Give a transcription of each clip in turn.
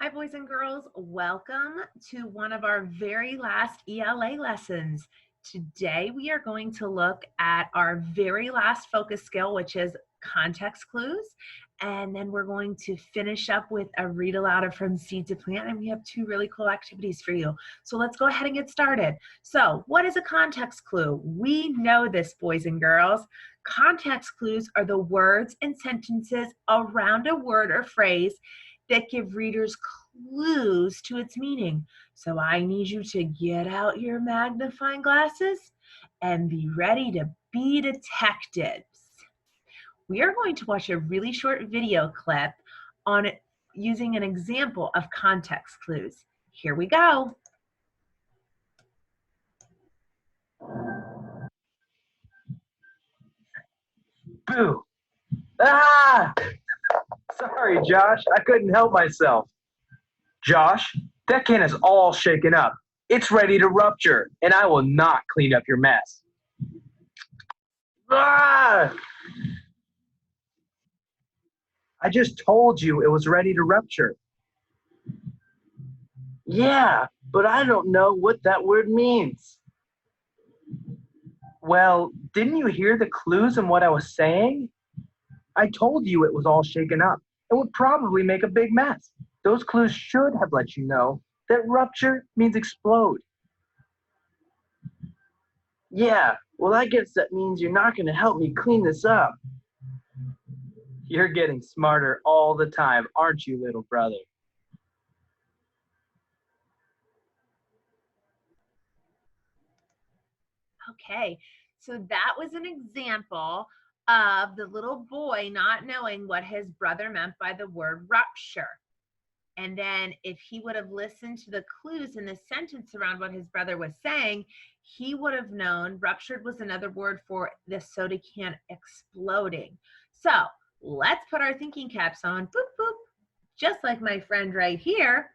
Hi, boys and girls. Welcome to one of our very last ELA lessons. Today, we are going to look at our very last focus skill, which is context clues. And then we're going to finish up with a read aloud of From Seed to Plant. And we have two really cool activities for you. So let's go ahead and get started. So what is a context clue? We know this, boys and girls. Context clues are the words and sentences around a word or phrase that give readers clues to its meaning. So I need you to get out your magnifying glasses and be ready to be detectives. We are going to watch a really short video clip on using an example of context clues. Here we go. Boo! Ah! Sorry, Josh. I couldn't help myself. Josh, that can is all shaken up. It's ready to rupture, and I will not clean up your mess. Ah! I just told you it was ready to rupture. Yeah, but I don't know what that word means. Well, didn't you hear the clues in what I was saying? I told you it was all shaken up and would probably make a big mess. Those clues should have let you know that rupture means explode. Yeah, well, I guess that means you're not going to help me clean this up. You're getting smarter all the time, aren't you, little brother? Okay, so that was an example of the little boy not knowing what his brother meant by the word rupture. And then if he would have listened to the clues in the sentence around what his brother was saying, he would have known ruptured was another word for the soda can exploding. So let's put our thinking caps on, boop, boop, just like my friend right here.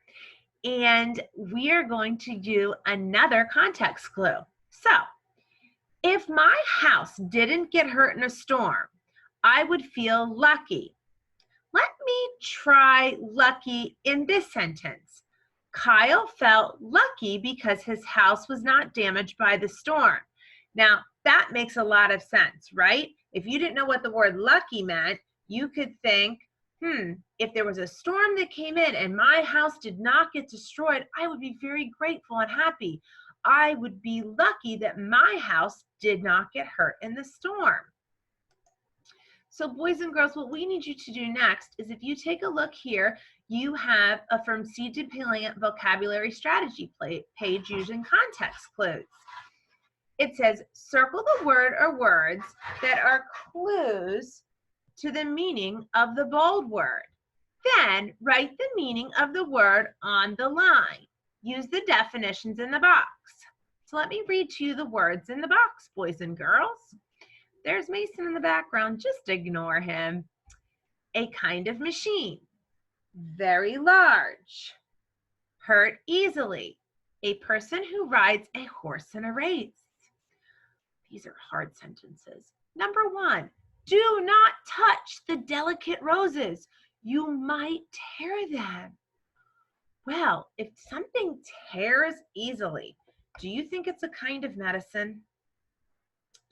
And we are going to do another context clue. So if my house didn't get hurt in a storm, I would feel lucky. Let me try lucky in this sentence. Kyle felt lucky because his house was not damaged by the storm. Now, that makes a lot of sense, right? If you didn't know what the word lucky meant, you could think, if there was a storm that came in and my house did not get destroyed, I would be very grateful and happy. I would be lucky that my house did not get hurt in the storm. So boys and girls, what we need you to do next is if you take a look here, you have a From Seed to Plant vocabulary strategy page using context clues. It says, circle the word or words that are clues to the meaning of the bold word. Then write the meaning of the word on the line. Use the definitions in the box. So let me read to you the words in the box, boys and girls. There's Mason in the background, just ignore him. A kind of machine, very large, hurt easily, a person who rides a horse in a race. These are hard sentences. Number 1, do not touch the delicate roses. You might tear them. Well, if something tears easily, do you think it's a kind of medicine?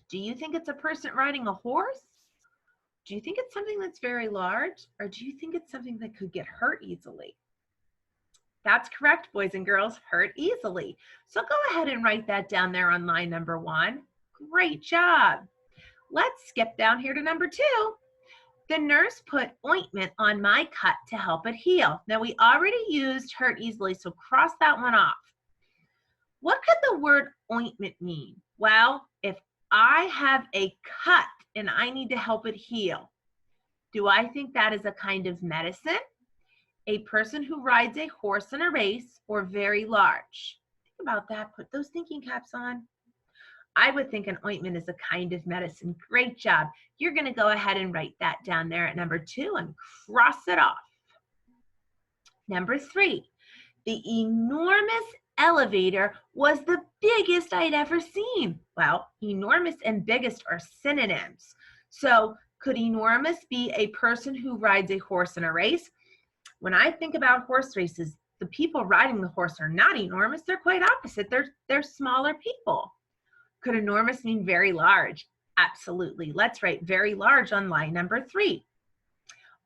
Do you think it's a person riding a horse? Do you think it's something that's very large? Or do you think it's something that could get hurt easily? That's correct, boys and girls, hurt easily. So go ahead and write that down there on line number 1. Great job. Let's skip down here to number 2. The nurse put ointment on my cut to help it heal. Now we already used hurt easily, so cross that one off. What could the word ointment mean? Well, if I have a cut and I need to help it heal, do I think that is a kind of medicine, a person who rides a horse in a race, or very large? Think about that. Put those thinking caps on. I would think an ointment is a kind of medicine. Great job. You're going to go ahead and write that down there at number 2 and cross it off. Number 3, the enormous elevator was the biggest I'd ever seen. Well, enormous and biggest are synonyms. So could enormous be a person who rides a horse in a race? When I think about horse races, the people riding the horse are not enormous. They're quite opposite. They're smaller people. Could enormous mean very large? Absolutely. Let's write very large on line number 3.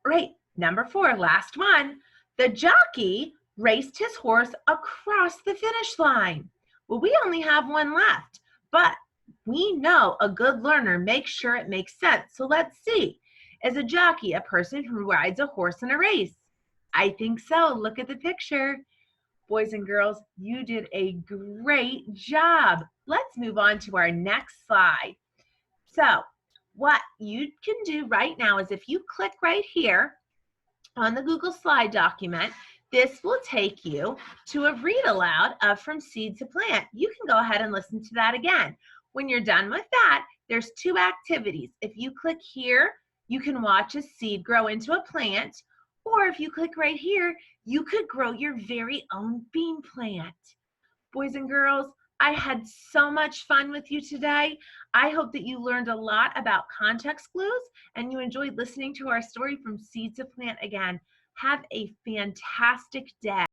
Right, number 4, last one. The jockey raced his horse across the finish line. Well, we only have one left, but we know a good learner makes sure it makes sense. So let's see. Is a jockey a person who rides a horse in a race? I think so. Look at the picture. Boys and girls, you did a great job. Let's move on to our next slide. So what you can do right now is if you click right here on the Google Slide document, this will take you to a read aloud of From Seed to Plant. You can go ahead and listen to that again. When you're done with that, there's 2 activities. If you click here, you can watch a seed grow into a plant, or if you click right here, you could grow your very own bean plant. Boys and girls, I had so much fun with you today. I hope that you learned a lot about context clues and you enjoyed listening to our story From Seed to Plant again. Have a fantastic day.